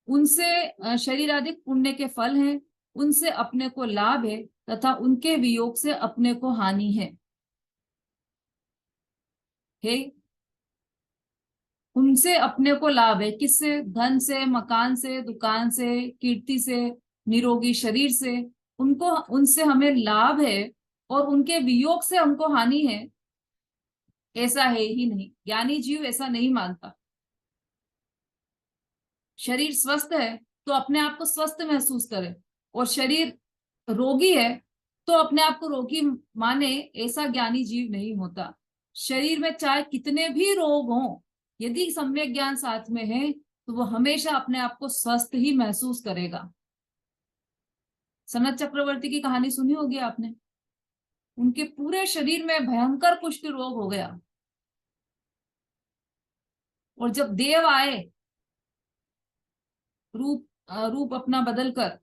उनसे शरीर आदि पुण्य के फल हैं, उनसे अपने को लाभ है तथा उनके वियोग से अपने को हानि है। उनसे अपने को लाभ है, किससे? धन से, मकान से, दुकान से, कीर्ति से, निरोगी शरीर से। उनको, उनसे हमें लाभ है और उनके वियोग से हमको हानि है, ऐसा है ही नहीं। ज्ञानी जीव ऐसा नहीं मानता। शरीर स्वस्थ है तो अपने आप को स्वस्थ महसूस करे, और शरीर रोगी है तो अपने आप को रोगी माने, ऐसा ज्ञानी जीव नहीं होता। शरीर में चाहे कितने भी रोग हों, यदि सम्यक ज्ञान साथ में है तो वो हमेशा अपने आप को स्वस्थ ही महसूस करेगा। सनत चक्रवर्ती की कहानी सुनी होगी आपने। उनके पूरे शरीर में भयंकर कुष्ठ रोग हो गया, और जब देव आए रूप अपना बदल कर,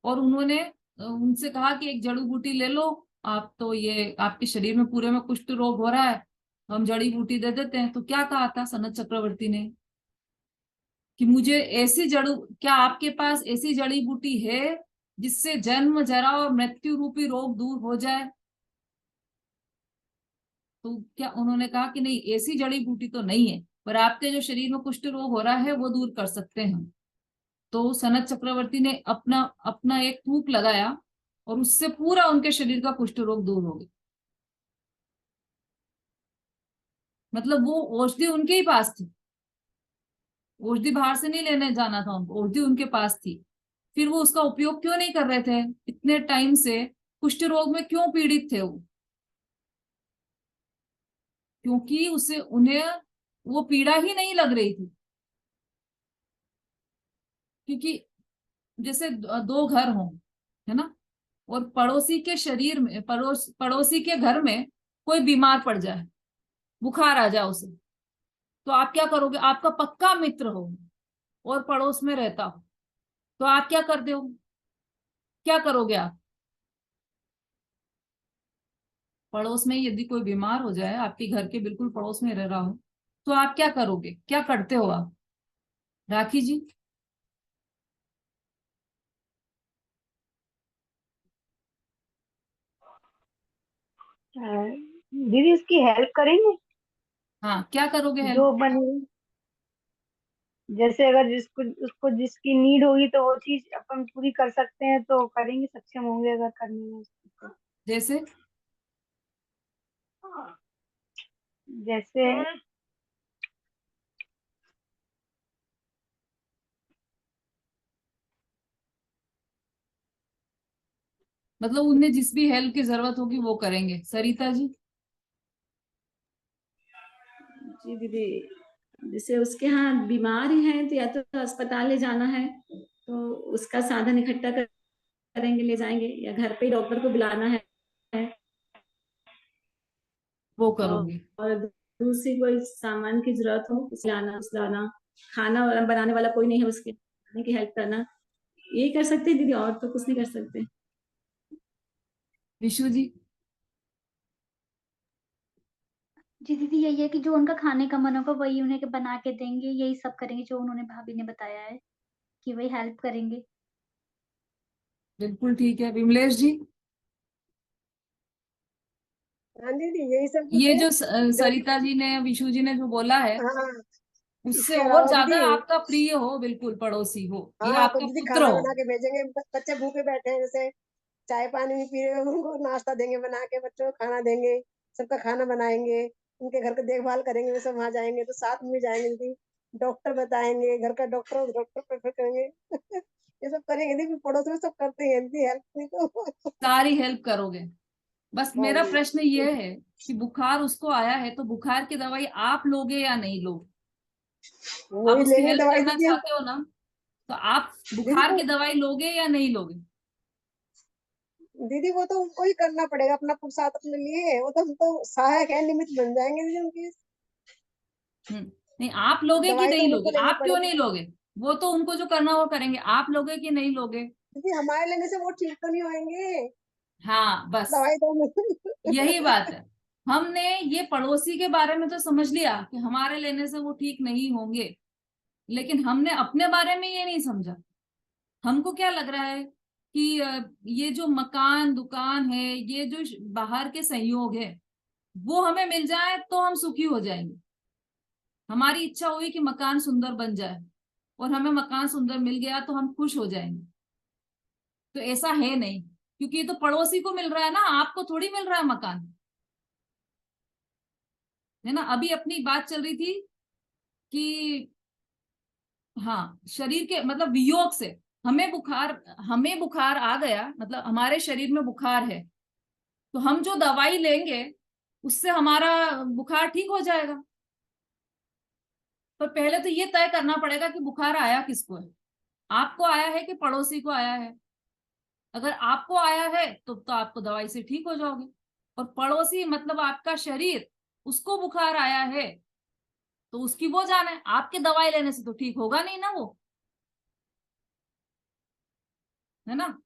और उन्होंने उनसे कहा कि एक जड़ी बूटी ले लो, आप तो ये आपके शरीर में पूरे में कुष्ठ रोग हो रहा है, हम जड़ी बूटी दे देते हैं। तो क्या कहा था सनत चक्रवर्ती ने कि मुझे ऐसी जड़ी, क्या आपके पास ऐसी जड़ी बूटी है जिससे जन्म, जरा और मृत्यु रूपी रोग दूर हो जाए? तो क्या उन्होंने कहा कि नहीं, ऐसी जड़ी बूटी तो नहीं है, पर आपके जो शरीर में कुष्ठ रोग हो रहा है वो दूर कर सकते हैं। तो सनत चक्रवर्ती ने अपना अपना एक थूक लगाया और उससे पूरा उनके शरीर का कुष्ठ रोग दूर हो गया। मतलब वो औषधि उनके ही पास थी, औषधि बाहर से नहीं लेने जाना था उनको, औषधि उनके पास थी। फिर वो उसका उपयोग क्यों नहीं कर रहे थे इतने टाइम से? कुष्ठ रोग में क्यों पीड़ित थे वो? क्योंकि उसे, उन्हें वो पीड़ा ही नहीं लग रही थी। क्योंकि जैसे दो घर हों, है ना, और पड़ोसी के शरीर में, पड़ोसी के घर में कोई बीमार पड़ जाए, बुखार आ जाए उसे, तो आप क्या करोगे? आपका पक्का मित्र हो और पड़ोस में रहता हो, तो आप क्या करते हो? क्या करोगे आप? पड़ोस में यदि कोई बीमार हो जाए, आपके घर के बिल्कुल पड़ोस में रह रहा हो, तो आप क्या करोगे? क्या करते हो आप, राखी जी? दीदी उसकी हेल्प करेंगे हाँ, क्या करोगे हेल्प? जो बने। जैसे अगर जिसको उसको जिसकी नीड होगी तो वो चीज अपन पूरी कर सकते हैं तो करेंगे, सक्षम होंगे अगर करने में उसको। जैसे? जैसे मतलब उन्हें जिस भी हेल्प की जरूरत होगी वो करेंगे। सरिता जी? जी दीदी, जैसे उसके यहाँ बीमार हैं तो या तो अस्पताल ले जाना है तो उसका साधन इकट्ठा करेंगे, ले जाएंगे, या घर पे ही डॉक्टर को बुलाना है। वो और, करोगे? और दूसरी कोई सामान की जरूरत हो उस लाना, खाना बनाने वाला कोई नहीं है उसके, खाने की हेल्प करना, ये कर सकते हैं दीदी, और तो कुछ नहीं कर सकते। विशु जी? जी दीदी, यही है कि जो उनका खाने का मन होगा वही उन्हें बना के देंगे, यही सब करेंगे जो उन्होंने भाभी ने बताया है कि वही हेल्प करेंगे। बिल्कुल ठीक है। विमलेश जी? हाँ दीदी, यही सब कुछ ये है। जो जो, सरिता जी ने, विशु जी ने जो बोला है, हाँ, उससे इसके और अलावा ज्यादा दीदी, आपका प्रिय हो, बिल्कुल पड़ोसी हो या हाँ तो आपका दीदी पुत्र खाना हो। बना के भेजेंगे। बच्चे भूखे बैठे हैं, जैसे चाय पानी भी पी रहे हैं, उनको नाश्ता देंगे बना के, बच्चों को खाना देंगे, सबका खाना बनाएंगे, उनके घर का देखभाल करेंगे। वे सब वहां जाएंगे तो साथ में जाएंगे दीदी। डॉक्टर बताएंगे, घर का डॉक्टर डॉक्टर प्रेफर करेंगे। ये सब करेंगे दीदी, पड़ोस में सब करते हैं दीदी हेल्प नहीं तो। सारी हेल्प करोगे। बस हाँ मेरा प्रश्न जी, ये है कि बुखार उसको आया है तो बुखार की दवाई आप लोगे या नहीं लोगे? आप वही उसकी लेंगे हेल्प दवाई करना दीदी हम। चाहते हो ना, तो आप दीदी बुखार तो की दवाई लोगे या नहीं लोगे? दीदी वो तो उनको ही करना पड़ेगा, अपना पुरुषार्थ अपने लिए। वो तो हम तो सहायक है, निमित्त बन जाएंगे दीदी उनकी। नहीं, आप लोगे कि दवाई तो नहीं उनको लोगे? लेनी आप क्यों पड़ेगी। नहीं लोगे? वो तो उनको जो करना वो करेंगे, आप लोगे कि नहीं लोगे? क्योंकि हमारे लेने से वो ठीक तो नहीं होंगे। हाँ, बस दवाई तो यही बात है। हमने ये पड़ोसी के बारे में तो समझ लिया कि हमारे लेने से वो ठीक नहीं होंगे, लेकिन हमने अपने बारे में ये नहीं समझा। हमको क्या लग रहा है कि ये जो मकान दुकान है, ये जो बाहर के संयोग है, वो हमें मिल जाए तो हम सुखी हो जाएंगे। हमारी इच्छा हुई कि मकान सुंदर बन जाए और हमें मकान सुंदर मिल गया तो हम खुश हो जाएंगे। तो ऐसा है नहीं, क्योंकि ये तो पड़ोसी को मिल रहा है ना, आपको थोड़ी मिल रहा है मकान, है ना। अभी अपनी बात चल रही थी कि हाँ, शरीर के मतलब वियोग से हमें बुखार आ गया, मतलब हमारे शरीर में बुखार है, तो हम जो दवाई लेंगे उससे हमारा बुखार ठीक हो जाएगा। पर पहले तो ये तय करना पड़ेगा कि बुखार आया किसको है, आपको आया है कि पड़ोसी को आया है। अगर आपको आया है तो आपको दवाई से ठीक हो जाओगे, और पड़ोसी मतलब आपका शरीर, उसको बुखार आया है तो उसकी वो जाने, आपके दवाई लेने से तो ठीक होगा नहीं ना वो, है ना।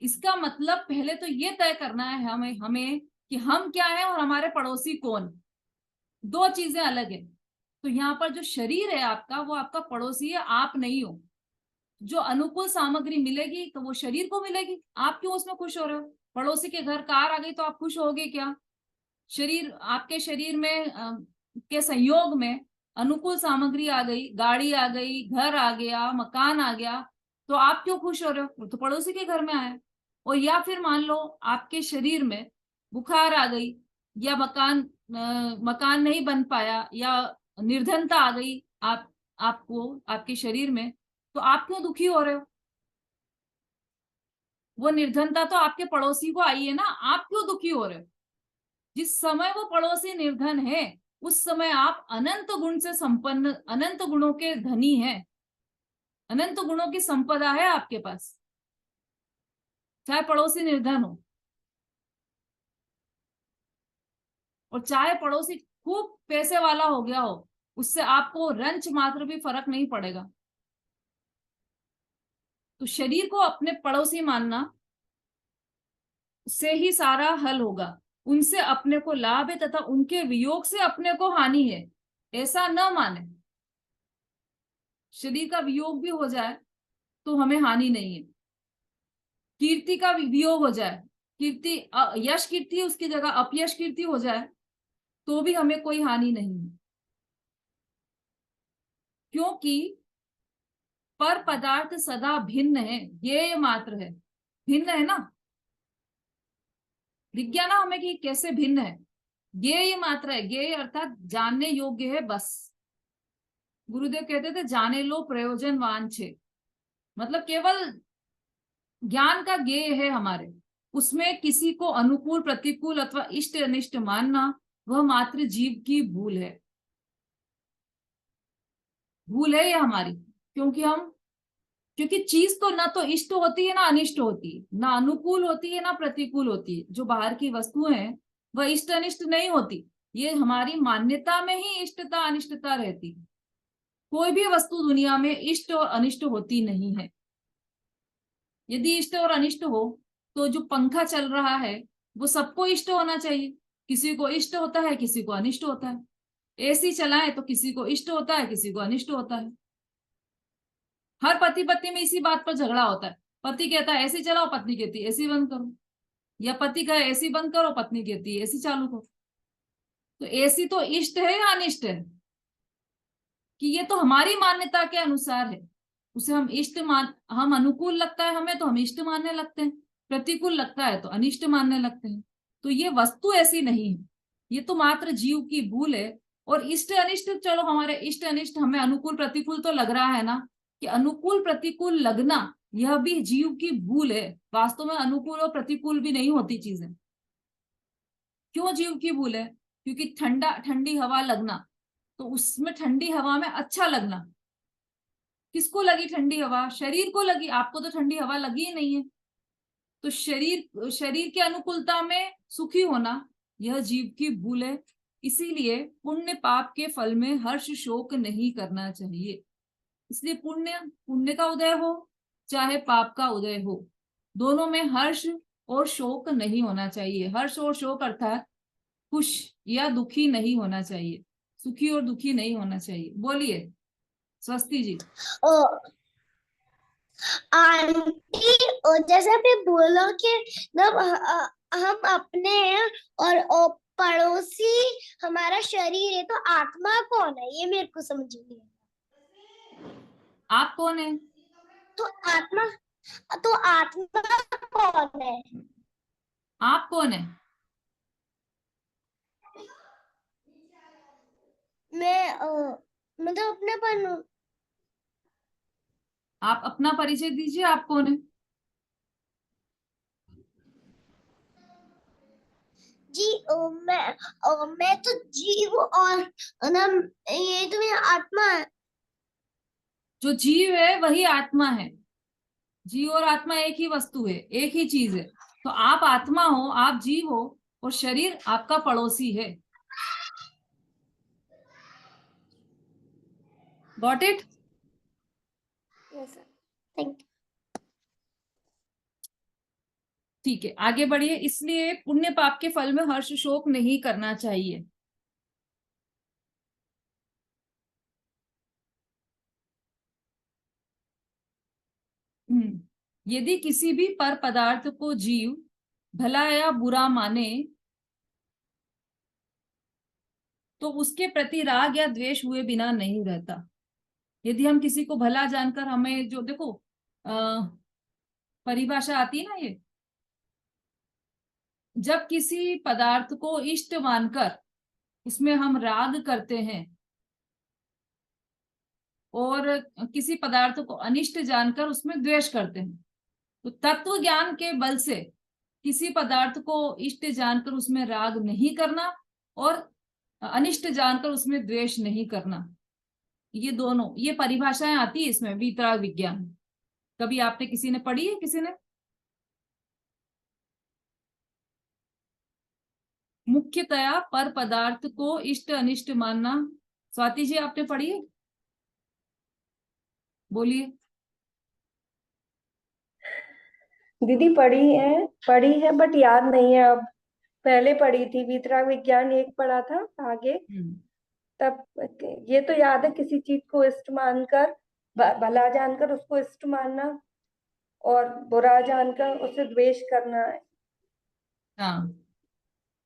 इसका मतलब पहले तो ये तय करना है हमें हमें कि हम क्या है और हमारे पड़ोसी कौन, दो चीजें अलग है। तो यहाँ पर जो शरीर है आपका, वो आपका पड़ोसी है, आप नहीं हो। जो अनुकूल सामग्री मिलेगी तो वो शरीर को मिलेगी, आप क्यों उसमें खुश हो रहे हो। पड़ोसी के घर कार आ गई तो आप खुश होगे क्या। शरीर, आपके शरीर में के संयोग में अनुकूल सामग्री आ गई, गाड़ी आ गई, घर आ गया, मकान आ गया, तो आप क्यों खुश हो रहे हो, वो तो पड़ोसी के घर में आया। और या फिर मान लो आपके शरीर में बुखार आ गई, या मकान नहीं बन पाया, या निर्धनता आ गई आपको आपके शरीर में, तो आप क्यों दुखी हो रहे हो। वो निर्धनता तो आपके पड़ोसी को आई है ना, आप क्यों दुखी हो रहे हो। जिस समय वो पड़ोसी निर्धन है, उस समय आप अनंत गुण से संपन्न, अनंत गुणों के धनी हैं, अनंत गुणों की संपदा है आपके पास, चाहे पड़ोसी निर्धन हो और चाहे पड़ोसी खूब पैसे वाला हो गया हो, उससे आपको रंच मात्र भी फर्क नहीं पड़ेगा। तो शरीर को अपने पड़ोसी मानना से ही सारा हल होगा। उनसे अपने को लाभ है तथा उनके वियोग से अपने को हानि है, ऐसा न माने। शरीर का वियोग भी हो जाए तो हमें हानि नहीं है। कीर्ति का वियोग हो जाए, कीर्ति यश कीर्ति उसकी जगह अपयश कीर्ति हो जाए तो भी हमें कोई हानि नहीं है, क्योंकि पर पदार्थ सदा भिन्न है, ये मात्र है, भिन्न है ना। विज्ञान हमें कि कैसे भिन्न है, ये मात्र है, ये अर्थात जानने योग्य है बस। गुरुदेव कहते थे जाने लो प्रयोजन वांछे, मतलब केवल ज्ञान का ज्ञेय है हमारे, उसमें किसी को अनुकूल प्रतिकूल अथवा इष्ट अनिष्ट मानना वह मात्र जीव की भूल है। भूल है ये हमारी, क्योंकि चीज तो ना तो इष्ट होती है ना अनिष्ट होती है, ना अनुकूल होती है ना प्रतिकूल होती है। जो बाहर की वस्तुएं हैं वह इष्ट अनिष्ट नहीं होती, ये हमारी मान्यता में ही इष्टता अनिष्टता रहती है। कोई भी वस्तु दुनिया में इष्ट और अनिष्ट होती नहीं है। यदि इष्ट और अनिष्ट हो तो जो पंखा चल रहा है वो सबको इष्ट होना चाहिए, किसी को इष्ट होता है किसी को अनिष्ट होता है। एसी चलाए तो किसी को इष्ट होता है किसी को अनिष्ट होता है। हर पति पत्नी में इसी बात पर झगड़ा होता है, पति कहता है एसी चलाओ, पत्नी कहती है एसी बंद करो, या पति कहे एसी बंद करो, पत्नी कहती है एसी चालू करो। तो एसी तो इष्ट है या अनिष्ट है, कि ये तो हमारी मान्यता के अनुसार है, उसे हम हम अनुकूल लगता है हमें तो हम इष्ट मानने लगते हैं, प्रतिकूल लगता है तो अनिष्ट मानने लगते हैं। तो ये वस्तु ऐसी नहीं है, ये तो मात्र जीव की भूल है। और इष्ट अनिष्ट, चलो हमारे इष्ट अनिष्ट हमें अनुकूल प्रतिकूल तो लग रहा है ना, कि अनुकूल प्रतिकूल लगना यह भी जीव की भूल है। वास्तव में अनुकूल और प्रतिकूल भी नहीं होती चीजें। क्यों जीव की भूल है, क्योंकि ठंडी हवा लगना, तो उसमें ठंडी हवा में अच्छा लगना, किसको लगी ठंडी हवा, शरीर को लगी, आपको तो ठंडी हवा लगी ही नहीं है। तो शरीर की अनुकूलता में सुखी होना यह जीव की भूल है। इसीलिए पुण्य पाप के फल में हर्ष शोक नहीं करना चाहिए। इसलिए पुण्य का उदय हो चाहे पाप का उदय हो, दोनों में हर्ष और शोक नहीं होना चाहिए। हर्ष और शोक अर्थात खुश या दुखी नहीं होना चाहिए, सुखी और दुखी नहीं होना चाहिए। बोलिए। स्वस्ति जी। आंटी, जैसे आपने बोला कि हम अपने हैं और पड़ोसी हमारा शरीर है, तो आत्मा कौन है? ये मेरे को समझ नहीं है। आप कौन है? तो आत्मा कौन है? आप कौन है? मैं मतलब अपनापन हूँ। आप अपना परिचय दीजिए, आप कौन है? जी, मैं तो जीव और ना, ये तो मेरा आत्मा है। जो जीव है वही आत्मा है। जीव और आत्मा एक ही वस्तु है, एक ही चीज है। तो आप आत्मा हो, आप जीव हो, और शरीर आपका पड़ोसी है। Got it? Yes sir, thank you. ठीक है, आगे बढ़िए। इसलिए पुण्य पाप के फल में हर्ष शोक नहीं करना चाहिए। यदि किसी भी पर पदार्थ को जीव भला या बुरा माने, तो उसके प्रति राग या द्वेष हुए बिना नहीं रहता। यदि हम किसी को भला जानकर, हमें जो देखो परिभाषा आती है ना, ये जब किसी पदार्थ को इष्ट मानकर उसमें हम राग करते हैं, और किसी पदार्थ को अनिष्ट जानकर उसमें द्वेष करते हैं, तो तत्व ज्ञान के बल से किसी पदार्थ को इष्ट जानकर उसमें राग नहीं करना और अनिष्ट जानकर उसमें द्वेष नहीं करना, ये दोनों, ये परिभाषाएं आती है इसमें वीतराग विज्ञान। कभी आपने, किसी ने पढ़ी है? किसी ने? मुख्यतया पर पदार्थ को इष्ट अनिष्ट मानना। स्वाति जी, आपने पढ़ी है? बोलिए। दीदी पढ़ी है बट याद नहीं है अब। पहले पढ़ी थी, वीतराग विज्ञान एक पढ़ा था आगे, तब ये तो याद है, किसी चीज को इष्ट मानकर, भला जानकर उसको इष्ट मानना और बुरा जानकर उसे द्वेष करना। हाँ,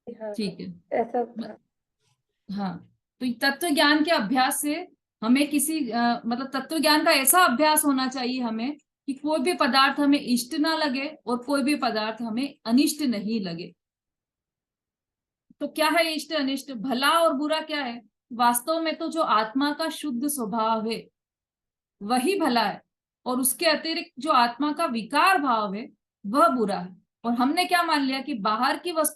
हाँ, ठीक है। ऐसा था। हाँ, तो तत्व ज्ञान के अभ्यास से हमें किसी मतलब तत्व ज्ञान का ऐसा अभ्यास होना चाहिए हमें कि कोई भी पदार्थ हमें इष्ट ना लगे और कोई भी पदार्थ हमें अनिष्ट नहीं लगे। तो क्या है इष्ट अनिष्ट, भला और बुरा क्या है? वास्तव में तो जो आत्मा का शुद्ध स्वभाव है वही भला है, और उसके अतिरिक्त जो आत्मा का विकार भाव है वह बुरा है। और हमने क्या मान लिया कि बाहर की वस्तु